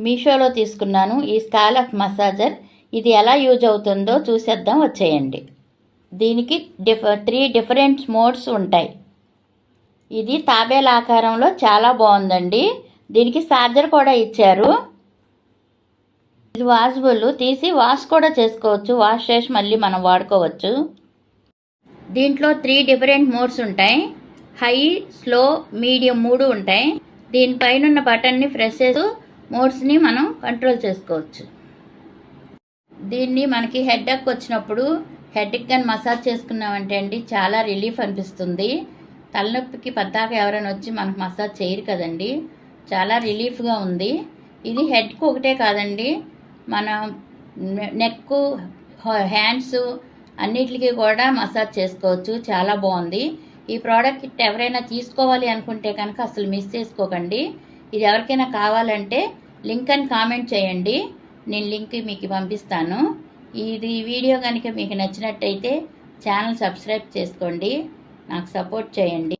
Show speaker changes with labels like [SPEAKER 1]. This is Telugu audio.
[SPEAKER 1] మీషోలో తీసుకున్నాను ఈ స్కాలప్ మసాజర్. ఇది ఎలా యూజ్ అవుతుందో చూసేద్దాం, వచ్చేయండి. దీనికి 3 డిఫరెంట్ మోడ్స్ ఉంటాయి. ఇది తాబేల ఆకారంలో చాలా బాగుందండి. దీనికి ఛార్జర్ కూడా ఇచ్చారు. ఇది వాషబుల్, తీసి వాష్ కూడా చేసుకోవచ్చు. వాష్ చేసి మళ్ళీ మనం వాడుకోవచ్చు. దీంట్లో 3 డిఫరెంట్ మోడ్స్ ఉంటాయి. హై, స్లో, మీడియం 3 ఉంటాయి. దీనిపైన ఉన్న బటన్ని ప్రెస్ చేస్తూ మోడ్స్ని మనం కంట్రోల్ చేసుకోవచ్చు. దీన్ని మనకి హెడ్ఏక్ వచ్చినప్పుడు హెడ్కి కానీ మసాజ్ చేసుకున్నామంటే అండి చాలా రిలీఫ్ అనిపిస్తుంది. తలనొప్పికి పద్దాక ఎవరైనా వచ్చి మనకు మసాజ్ చేయరు కదండి. చాలా రిలీఫ్గా ఉంది. ఇది హెడ్కి ఒకటే కాదండి, మన నెక్, హ్యాండ్స్ అన్నిటికీ కూడా మసాజ్ చేసుకోవచ్చు. చాలా బాగుంది. ఈ ప్రోడక్ట్ ఎవరైనా తీసుకోవాలి అనుకుంటే కనుక అసలు మిస్ చేసుకోకండి. ఇది ఎవరికైనా కావాలంటే లింక్ అని కామెంట్ చేయండి, నేను లింక్ మీకు పంపిస్తాను. ఇది వీడియో కనుక మీకు నచ్చినట్టయితే ఛానల్ సబ్స్క్రైబ్ చేసుకోండి, నాకు సపోర్ట్ చేయండి.